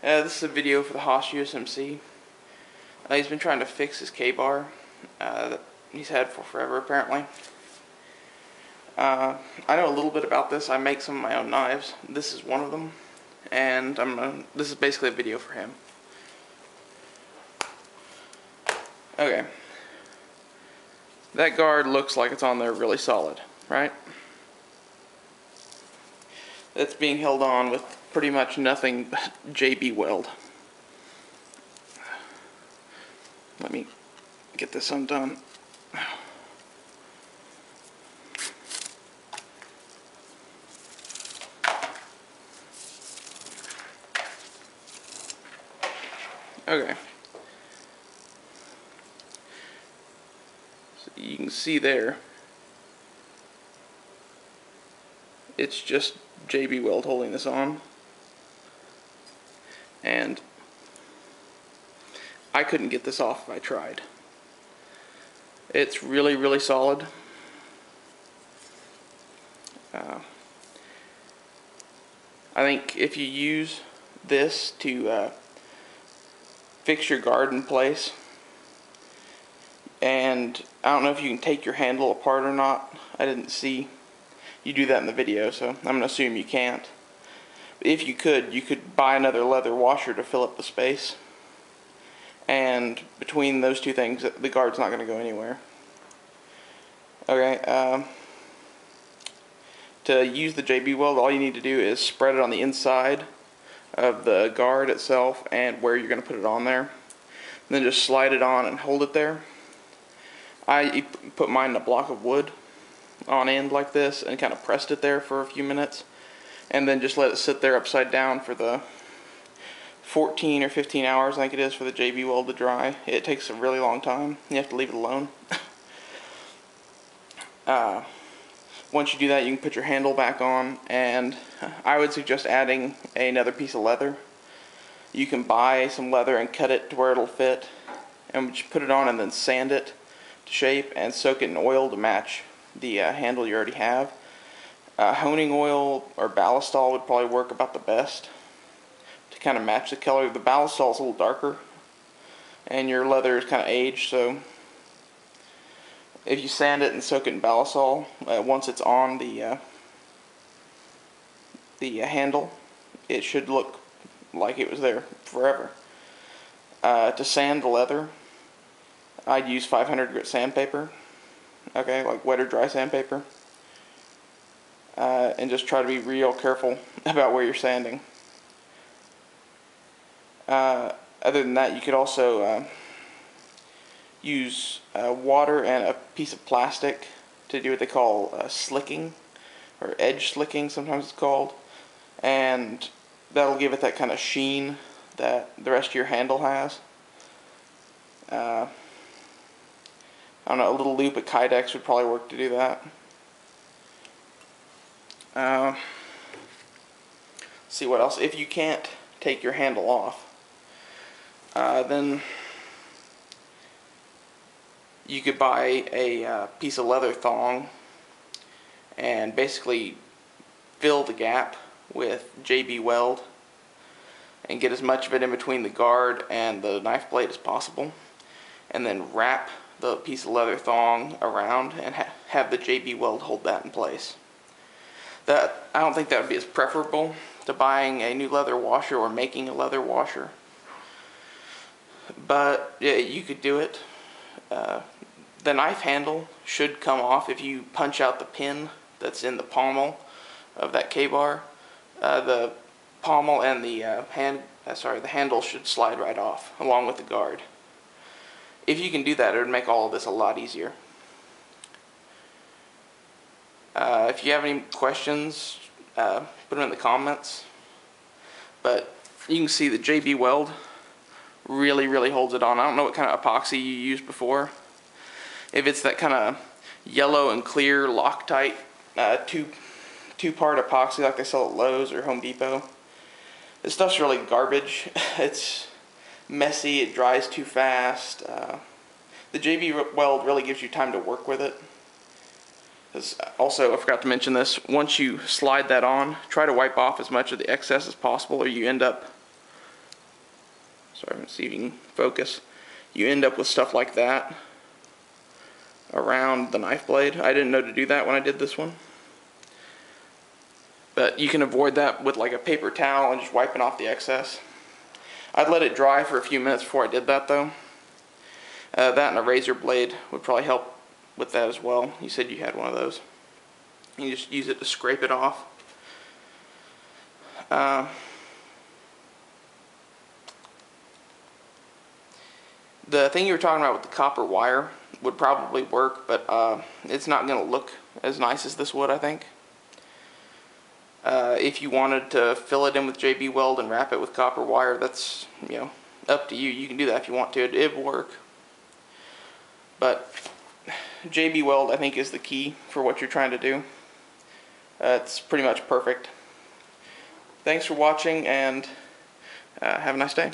This is a video for the TheHossUSMC. He's been trying to fix his K-bar that he's had for forever, apparently. I know a little bit about this. I make some of my own knives. This is one of them, and this is basically a video for him. Okay. That guard looks like it's on there really solid, right? It's being held on with pretty much nothing but JB weld. Let me get this undone. Okay. So you can see there, it's just JB weld holding this on. And I couldn't get this off if I tried. It's really, really solid. I think if you use this to fix your guard in place, and I don't know if you can take your handle apart or not. I didn't see you do that in the video, so I'm going to assume you can't. But if you could buy another leather washer to fill up the space. And between those two things, the guard's not going to go anywhere. Okay, to use the JB weld, all you need to do is spread it on the inside of the guard itself and where you're going to put it on there. And then just slide it on and hold it there. I put mine in a block of wood on end like this and kind of pressed it there for a few minutes. And then just let it sit there upside down for the 14 or 15 hours, I think it is, for the JB weld to dry. It takes a really long time. You have to leave it alone. Once you do that, you can put your handle back on, and I would suggest adding another piece of leather. You can buy some leather and cut it to where it'll fit, and just put it on and then sand it to shape and soak it in oil to match the handle you already have. Honing oil or ballistol would probably work about the best to kind of match the color. The ballistol is a little darker, and your leather is kind of aged, so if you sand it and soak it in ballistol, once it's on the handle, it should look like it was there forever. To sand the leather, I'd use 500 grit sandpaper, okay, like wet or dry sandpaper, and just try to be real careful about where you're sanding. Other than that, you could also use water and a piece of plastic to do what they call slicking, or edge slicking sometimes it's called, and that'll give it that kind of sheen that the rest of your handle has. I don't know, a little loop of Kydex would probably work to do that. See what else. If you can't take your handle off, then you could buy a piece of leather thong and basically fill the gap with JB weld and get as much of it in between the guard and the knife blade as possible, and then wrap the piece of leather thong around and have the JB weld hold that in place. I don't think that would be as preferable to buying a new leather washer or making a leather washer, but yeah, you could do it. The knife handle should come off if you punch out the pin that's in the pommel of that K-bar. The pommel and the the handle should slide right off along with the guard. If you can do that, it would make all of this a lot easier. If you have any questions, put them in the comments. But you can see the JB weld really, really holds it on. I don't know what kind of epoxy you used before. If it's that kind of yellow and clear Loctite two-part epoxy like they sell at Lowe's or Home Depot, this stuff's really garbage. It's messy, it dries too fast. The JB weld really gives you time to work with it. Also, I forgot to mention this, once you slide that on, try to wipe off as much of the excess as possible, or you end up sorry, let's see if you can focus. You end up with stuff like that around the knife blade. I didn't know to do that when I did this one. But you can avoid that with like a paper towel and just wiping off the excess. I'd let it dry for a few minutes before I did that though. That and a razor blade would probably help with that as well. You said you had one of those. You just use it to scrape it off. The thing you were talking about with the copper wire would probably work, but it's not going to look as nice as this would, I think. If you wanted to fill it in with JB Weld and wrap it with copper wire, that's, up to you. You can do that if you want to. It would work. But JB Weld, I think, is the key for what you're trying to do. It's pretty much perfect. Thanks for watching, and have a nice day.